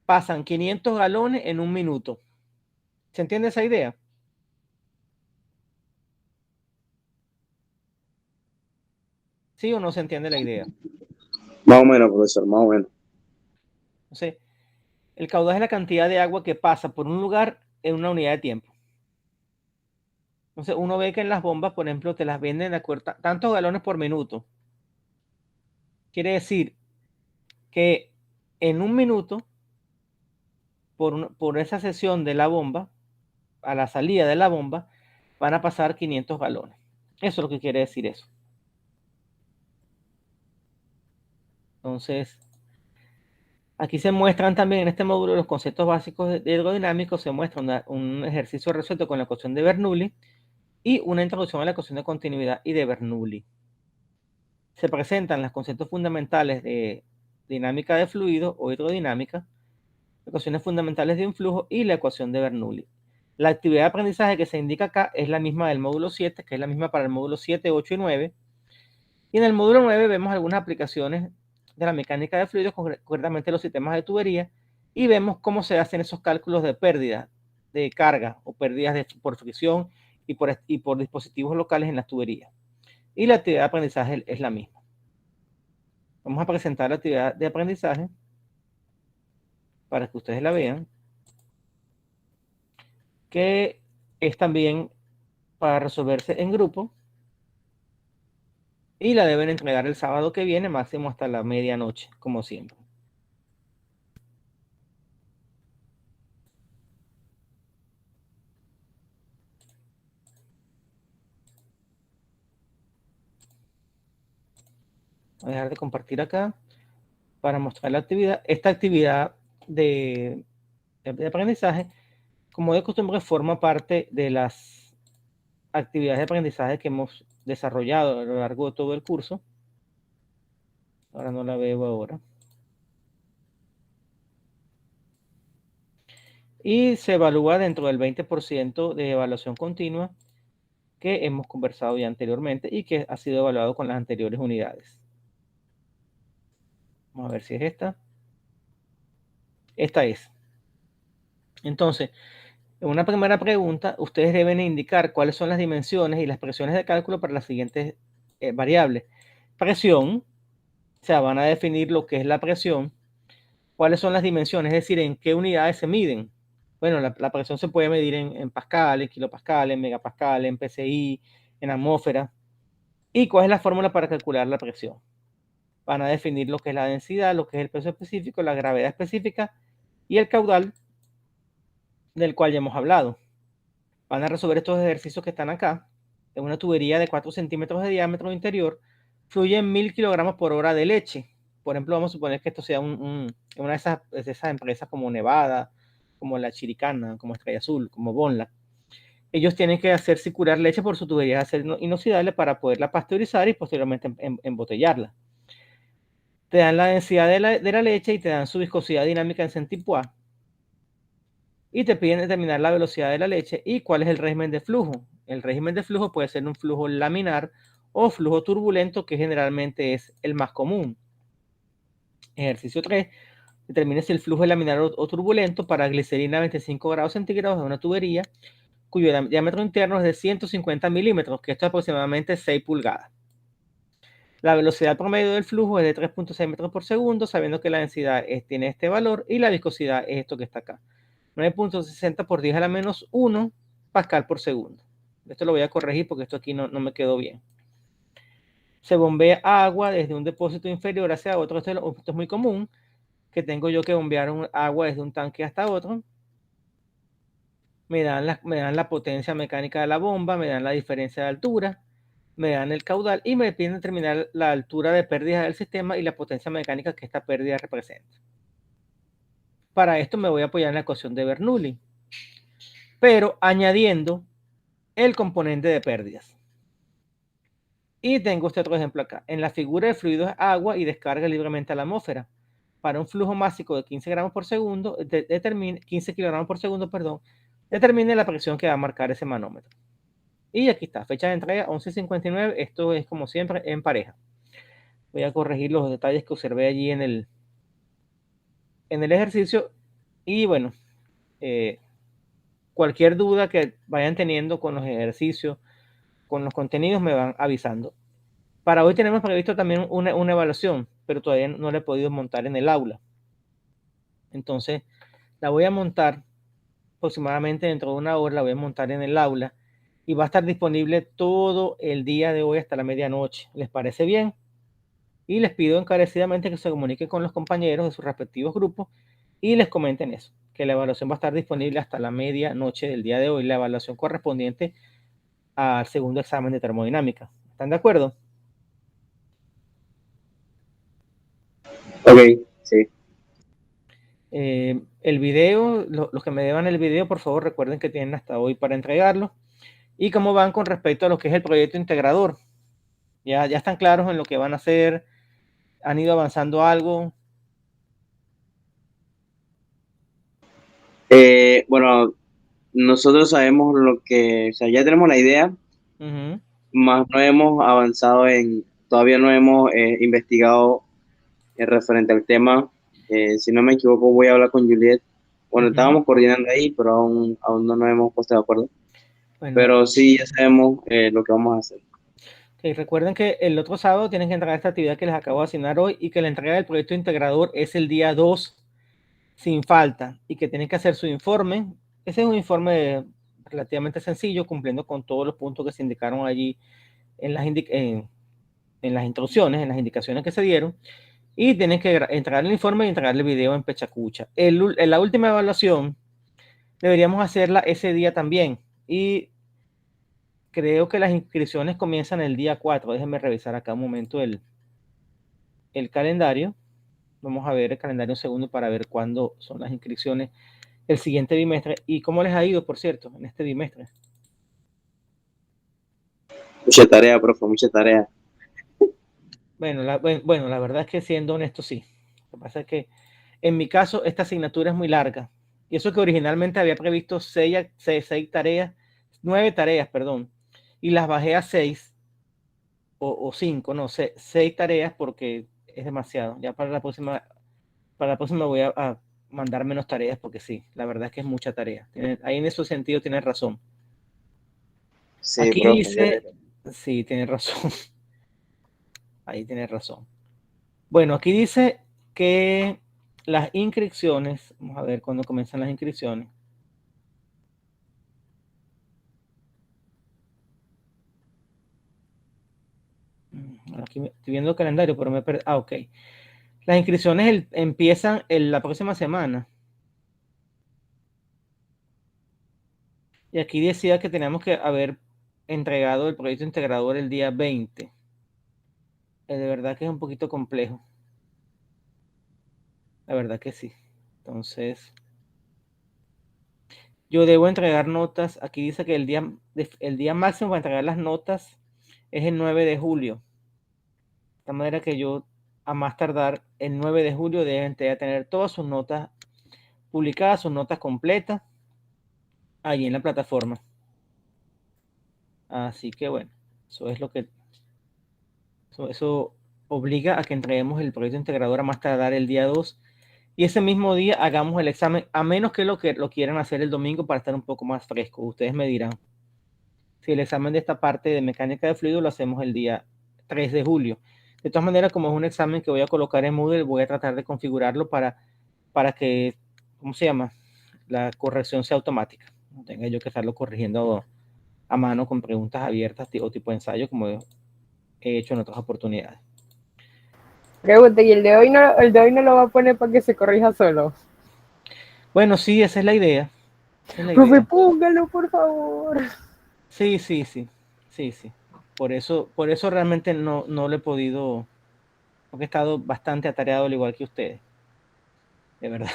pasan 500 galones en un minuto. ¿Se entiende esa idea? ¿Sí o no se entiende la idea? Más o menos, profesor, más o menos. Entonces, el caudal es la cantidad de agua que pasa por un lugar en una unidad de tiempo. Entonces, uno ve que en las bombas, por ejemplo, te las venden de acuerdo a tantos galones por minuto. Quiere decir que en un minuto, por esa sesión de la bomba, a la salida de la bomba, van a pasar 500 galones. Eso es lo que quiere decir eso. Entonces, aquí se muestran también en este módulo los conceptos básicos de hidrodinámicos. Se muestra un ejercicio resuelto con la ecuación de Bernoulli y una introducción a la ecuación de continuidad y de Bernoulli. Se presentan los conceptos fundamentales de dinámica de fluido o hidrodinámica, ecuaciones fundamentales de un flujo y la ecuación de Bernoulli. La actividad de aprendizaje que se indica acá es la misma del módulo 7, que es la misma para el módulo 7, 8 y 9. Y en el módulo 9 vemos algunas aplicaciones de la mecánica de fluidos, concretamente los sistemas de tubería, y vemos cómo se hacen esos cálculos de pérdida de carga o pérdidas por fricción y por dispositivos locales en las tuberías. Y la actividad de aprendizaje es la misma. Vamos a presentar la actividad de aprendizaje para que ustedes la vean, que es también para resolverse en grupo y la deben entregar el sábado que viene, máximo hasta la medianoche, como siempre. Voy a dejar de compartir acá para mostrar la actividad. Esta actividad de aprendizaje, como de costumbre, forma parte de las actividades de aprendizaje que hemos desarrollado a lo largo de todo el curso. Ahora no la veo ahora. Y se evalúa dentro del 20% de evaluación continua que hemos conversado ya anteriormente y que ha sido evaluado con las anteriores unidades. Vamos a ver si es esta. Esta es. Entonces, en una primera pregunta, ustedes deben indicar cuáles son las dimensiones y las presiones de cálculo para las siguientes variables. Presión, o sea, van a definir lo que es la presión. ¿Cuáles son las dimensiones? Es decir, en qué unidades se miden. Bueno, la presión se puede medir en pascal, en kilopascal, en megapascal, en PSI, en atmósfera. ¿Y cuál es la fórmula para calcular la presión? Van a definir lo que es la densidad, lo que es el peso específico, la gravedad específica y el caudal del cual ya hemos hablado. Van a resolver estos ejercicios que están acá. En una tubería de 4 centímetros de diámetro interior fluyen 1000 kilogramos por hora de leche. Por ejemplo, vamos a suponer que esto sea una de esas empresas como Nevada, como La Chiricana, como Estrella Azul, como Bonla. Ellos tienen que hacer circular leche por su tubería de acero inoxidable para poderla pasteurizar y posteriormente embotellarla. Te dan la densidad de la leche y te dan su viscosidad dinámica en centipoise. Y te piden determinar la velocidad de la leche y cuál es el régimen de flujo. El régimen de flujo puede ser un flujo laminar o flujo turbulento, que generalmente es el más común. Ejercicio 3. Determine si el flujo es laminar o turbulento para glicerina a 25 grados centígrados de una tubería cuyo diámetro interno es de 150 milímetros, que esto es aproximadamente 6 pulgadas. La velocidad promedio del flujo es de 3.6 metros por segundo, sabiendo que la densidad tiene este valor y la viscosidad es esto que está acá. 9.60 por 10 a la menos 1 pascal por segundo. Esto lo voy a corregir porque esto aquí no me quedó bien. Se bombea agua desde un depósito inferior hacia otro. Esto es muy común, que tengo yo que bombear agua desde un tanque hasta otro. Me dan la potencia mecánica de la bomba, me dan la diferencia de altura, me dan el caudal y me piden determinar la altura de pérdida del sistema y la potencia mecánica que esta pérdida representa. Para esto me voy a apoyar en la ecuación de Bernoulli, pero añadiendo el componente de pérdidas. Y tengo este otro ejemplo acá. En la figura de fluido es agua y descarga libremente a la atmósfera. Para un flujo másico de 15 gramos por segundo, 15 kilogramos por segundo, perdón, determine la presión que va a marcar ese manómetro. Y aquí está, fecha de entrega 11:59. Esto es como siempre en pareja. Voy a corregir los detalles que observé allí en el ejercicio. Y bueno, cualquier duda que vayan teniendo con los ejercicios, con los contenidos, me van avisando. Para hoy tenemos previsto también una evaluación, pero todavía no la he podido montar en el aula. Entonces, la voy a montar aproximadamente dentro de una hora, la voy a montar en el aula y va a estar disponible todo el día de hoy hasta la medianoche. ¿Les parece bien? Y les pido encarecidamente que se comuniquen con los compañeros de sus respectivos grupos y les comenten eso, que la evaluación va a estar disponible hasta la medianoche del día de hoy, la evaluación correspondiente al segundo examen de termodinámica. ¿Están de acuerdo? Ok, sí. El video, los que me deban el video, por favor recuerden que tienen hasta hoy para entregarlo. Y cómo van con respecto a lo que es el proyecto integrador. Ya están claros en lo que van a hacer, han ido avanzando algo. Bueno, nosotros sabemos lo que, o sea, ya tenemos la idea, más no hemos avanzado todavía no hemos investigado referente al tema. Si no me equivoco, voy a hablar con Juliet. Bueno, estábamos coordinando ahí, pero aún no nos hemos puesto de acuerdo. Bueno, Pero sí, ya sabemos lo que vamos a hacer. okay, recuerden que el otro sábado tienen que entregar esta actividad que les acabo de asignar hoy y que la entrega del proyecto integrador es el día 2 sin falta y que tienen que hacer su informe. Ese es un informe relativamente sencillo, cumpliendo con todos los puntos que se indicaron allí en las instrucciones, en las indicaciones que se dieron. Y tienen que entregar el informe y entregar el video en Pechacucha. En la última evaluación deberíamos hacerla ese día también. Y creo que las inscripciones comienzan el día 4. Déjenme revisar acá un momento el calendario. Vamos a ver el calendario un segundo para ver cuándo son las inscripciones el siguiente bimestre. ¿Y cómo les ha ido, por cierto, en este bimestre? Mucha tarea, profe, mucha tarea. Bueno, la verdad es que siendo honesto, sí. Lo que pasa es que en mi caso esta asignatura es muy larga. Y eso que originalmente había previsto 9 tareas, perdón. Y las bajé a 6 o 5, no sé, 6 tareas porque es demasiado. Ya para la próxima voy a mandar menos tareas porque sí, la verdad es que es mucha tarea. Ahí en ese sentido tienes razón. Sí, Aquí profe. dice, sí, tienes razón. Ahí tienes razón. Bueno, aquí dice que las inscripciones, vamos a ver cuándo comienzan las inscripciones. Aquí estoy viendo el calendario, pero me perdí. Ah, ok. Las inscripciones empiezan la próxima semana. Y aquí decía que teníamos que haber entregado el proyecto integrador el día 20. De verdad que es un poquito complejo. La verdad que sí. Entonces, yo debo entregar notas. Aquí dice que el día máximo para entregar las notas es el 9 de julio. De esta manera que yo, a más tardar, el 9 de julio deben tener todas sus notas publicadas, sus notas completas, allí en la plataforma. Así que bueno, eso es lo que... Eso obliga a que entreguemos el proyecto integrador a más tardar el día 2 y ese mismo día hagamos el examen, a menos que lo quieran hacer el domingo para estar un poco más fresco. Ustedes me dirán. Si el examen de esta parte de mecánica de fluido lo hacemos el día 3 de julio. De todas maneras, como es un examen que voy a colocar en Moodle, voy a tratar de configurarlo para que, ¿cómo se llama? La corrección sea automática. No tenga yo que estarlo corrigiendo a mano con preguntas abiertas o tipo de ensayo, como he hecho en otras oportunidades. Pregunta, ¿y el de hoy no lo va a poner para que se corrija solo? Bueno, sí, esa es la idea. Profe, póngalo, por favor. Sí. Por eso realmente no lo he podido, porque he estado bastante atareado al igual que ustedes. De verdad.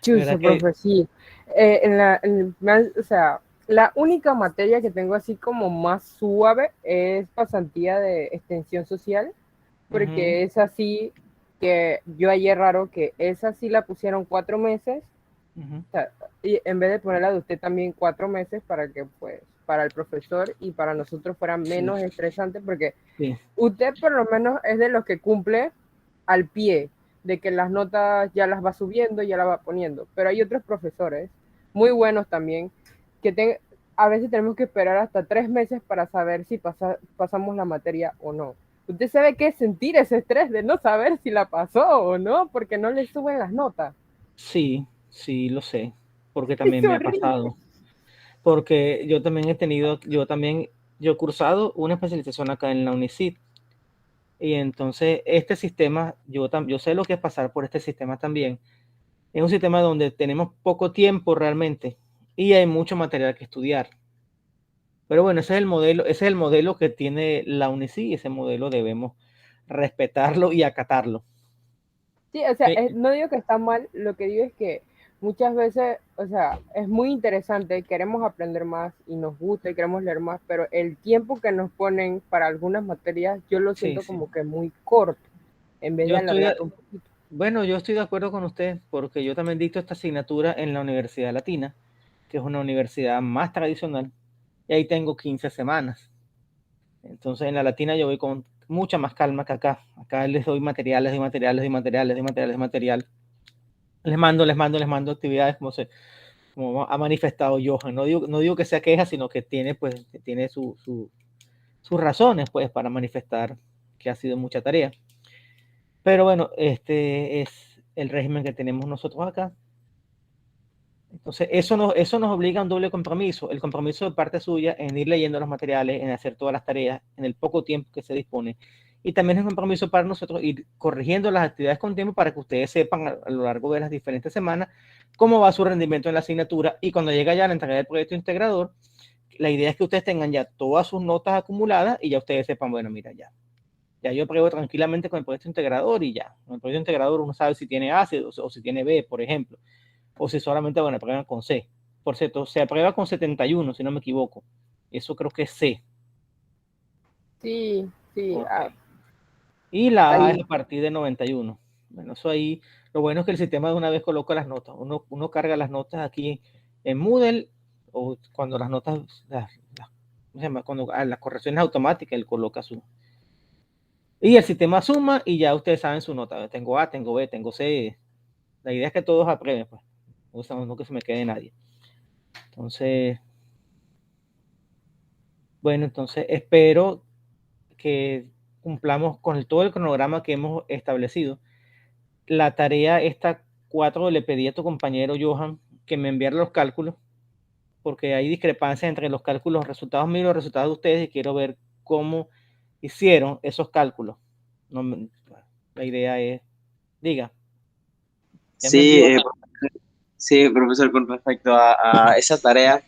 Chuso, profe, sí. O sea, la única materia que tengo así como más suave es pasantía de extensión social, porque es así que yo ayer raro que esa sí la pusieron 4 meses, o sea, y en vez de ponerla de usted también 4 meses para que pues para el profesor y para nosotros fuera menos estresante, porque usted por lo menos es de los que cumple al pie, de que las notas ya las va subiendo, ya las va poniendo, pero hay otros profesores muy buenos también a veces tenemos que esperar hasta 3 meses para saber si pasamos la materia o no. Usted sabe qué es sentir ese estrés de no saber si la pasó o no, porque no le suben las notas. Sí, sí, lo sé, porque Es también me ha horrible. pasado. Porque yo también he tenido, yo he cursado una especialización acá en la UNICID. Y entonces este sistema, yo sé lo que es pasar por este sistema también. Es un sistema donde tenemos poco tiempo realmente y hay mucho material que estudiar. Pero bueno, ese es el modelo que tiene la UNICID y ese modelo debemos respetarlo y acatarlo. Sí, o sea, no digo que está mal, lo que digo es que muchas veces, o sea, es muy interesante, queremos aprender más y nos gusta y queremos leer más, pero el tiempo que nos ponen para algunas materias, yo lo Sí, siento sí. como que muy corto, en vez de alargarlo un poquito. Bueno, yo estoy de acuerdo con usted porque yo también dicto esta asignatura en la Universidad Latina, que es una universidad más tradicional, y ahí tengo 15 semanas. Entonces en la Latina yo voy con mucha más calma que acá. Acá les doy materiales. Les mando actividades como ha manifestado Johan. No digo que sea queja, sino que tiene sus razones pues para manifestar que ha sido mucha tarea. Pero bueno, este es el régimen que tenemos nosotros acá. Entonces, eso nos obliga a un doble compromiso. El compromiso de parte suya en ir leyendo los materiales, en hacer todas las tareas, en el poco tiempo que se dispone. Y también es un compromiso para nosotros ir corrigiendo las actividades con tiempo para que ustedes sepan a lo largo de las diferentes semanas cómo va su rendimiento en la asignatura. Y cuando llega ya la entrega del proyecto integrador, la idea es que ustedes tengan ya todas sus notas acumuladas y ya ustedes sepan, bueno, mira, ya yo pruebo tranquilamente con el proyecto integrador y ya. Con el proyecto integrador uno sabe si tiene A o si tiene B, por ejemplo. O si solamente, bueno, aprueban con C. Por cierto, se aprueba con 71, si no me equivoco. Eso creo que es C. Sí, sí. Okay. Y la A Ahí. es a partir de 91. Bueno, eso ahí, lo bueno es que el sistema de una vez coloca las notas. Uno carga las notas aquí en Moodle, o cuando las notas, ¿cómo se llama? Cuando a las correcciones automáticas, él coloca su. Y el sistema suma y ya ustedes saben su nota. Tengo A, tengo B, tengo C. La idea es que todos aprueben, pues. No que se me quede nadie. Entonces, bueno, entonces espero que cumplamos con todo el cronograma que hemos establecido. La tarea esta 4 le pedí a tu compañero Johan que me enviara los cálculos, porque hay discrepancias entre los cálculos, los resultados míos y los resultados de ustedes, y quiero ver cómo hicieron esos cálculos. No, la idea es, diga. Ya me Sí, envió. sí, profesor, con respecto a esa tarea,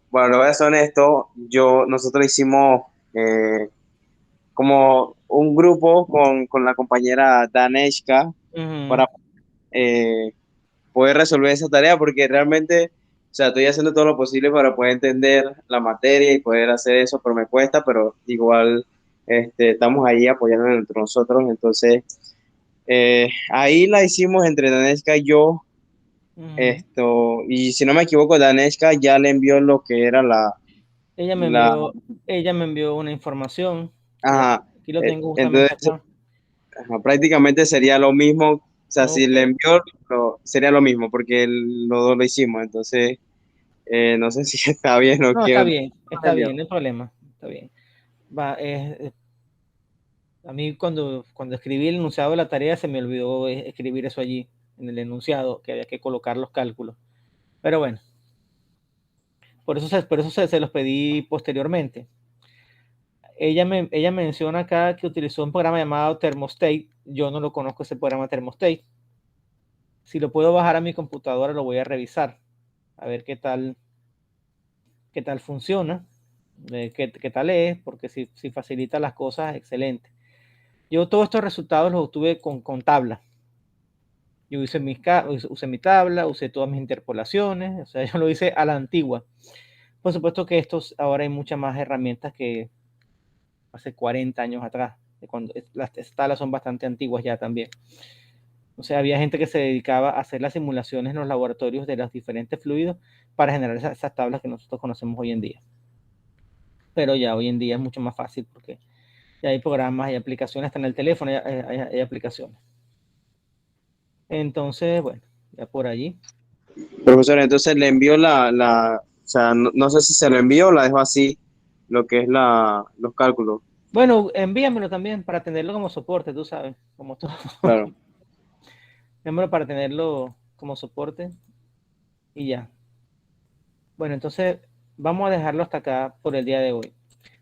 bueno, lo voy a ser honesto, nosotros hicimos como un grupo con la compañera Daneshka para eh, poder resolver esa tarea, porque realmente, o sea, estoy haciendo todo lo posible para poder entender la materia y poder hacer eso, pero me cuesta, pero igual estamos ahí apoyándonos entre nosotros, entonces ahí la hicimos entre Daneshka y yo. Y si no me equivoco, Daneshka ya le envió lo que era Ella me la, envió, ella me envió una información. ajá, Aquí lo tengo justamente entonces acá. prácticamente sería lo mismo, o sea, si le Okay. envió, sería lo mismo, porque los dos lo hicimos, entonces no sé si está bien o No, qué. está bien, no hay problema, está bien. Va, a mí cuando escribí el enunciado de la tarea se me olvidó escribir eso allí, en el enunciado, que había que colocar los cálculos. Pero bueno, por eso se los pedí posteriormente. Ella menciona acá que utilizó un programa llamado Thermostate. Yo no lo conozco ese programa Thermostate. Si lo puedo bajar a mi computadora, lo voy a revisar. A ver qué tal funciona, qué tal es, porque si facilita las cosas, excelente. Yo todos estos resultados los obtuve con tabla. Yo usé mi tabla, usé todas mis interpolaciones, o sea, yo lo hice a la antigua. Por supuesto que ahora hay muchas más herramientas que hace 40 años atrás, cuando las tablas son bastante antiguas ya también. O sea, había gente que se dedicaba a hacer las simulaciones en los laboratorios de los diferentes fluidos para generar esas tablas que nosotros conocemos hoy en día. Pero ya hoy en día es mucho más fácil porque ya hay programas, hay aplicaciones, hasta en el teléfono hay aplicaciones. Entonces, bueno, ya por allí. Profesor, entonces le envió o sea, no sé si se lo envió o la dejó así, lo que es los cálculos. Bueno, envíamelo también para tenerlo como soporte, tú sabes, como todo. Claro. Envíamelo para tenerlo como soporte y ya. Bueno, entonces vamos a dejarlo hasta acá por el día de hoy.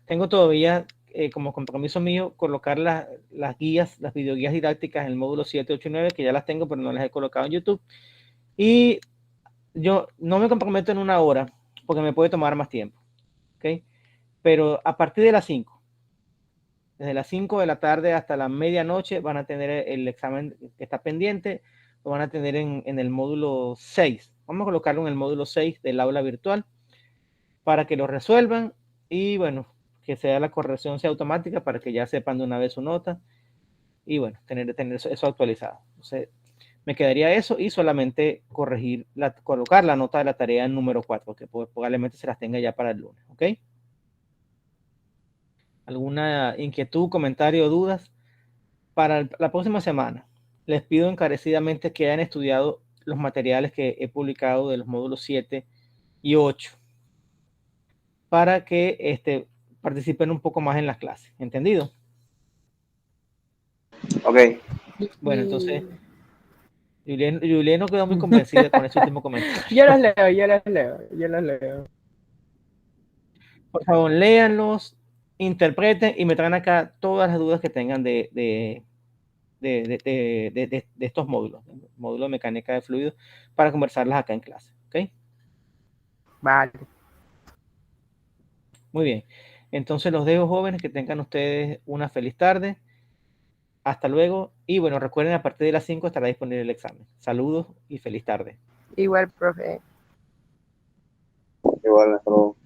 Tengo todavía como compromiso mío colocar las guías, las videoguías didácticas en el módulo 7, 8 y 9, que ya las tengo, pero no las he colocado en YouTube. Y yo no me comprometo en 1 hora, porque me puede tomar más tiempo. ¿Ok? Pero a partir de las 5, desde las 5 de la tarde hasta la medianoche, van a tener el examen que está pendiente, lo van a tener en el módulo 6. Vamos a colocarlo en el módulo 6 del aula virtual para que lo resuelvan y bueno, que sea la corrección sea automática para que ya sepan de una vez su nota y bueno, tener eso actualizado. Entonces, me quedaría eso y solamente colocar la nota de la tarea en número 4, que probablemente se las tenga ya para el lunes, ¿ok? ¿Alguna inquietud, comentario o dudas? Para la próxima semana, les pido encarecidamente que hayan estudiado los materiales que he publicado de los módulos 7 y 8 para que participen un poco más en las clases. ¿Entendido? Ok. Bueno, entonces, Julián no quedó muy convencida con ese último comentario. Yo los leo. Por favor, léanlos, interpreten y me traen acá todas las dudas que tengan de estos módulos, módulo de mecánica de fluidos, para conversarlas acá en clase. ¿Ok? Vale. Muy bien. Entonces los dejo, jóvenes, que tengan ustedes una feliz tarde. Hasta luego. Y bueno, recuerden, a partir de las 5 estará disponible el examen. Saludos y feliz tarde. Igual, profe. Igual, hasta luego.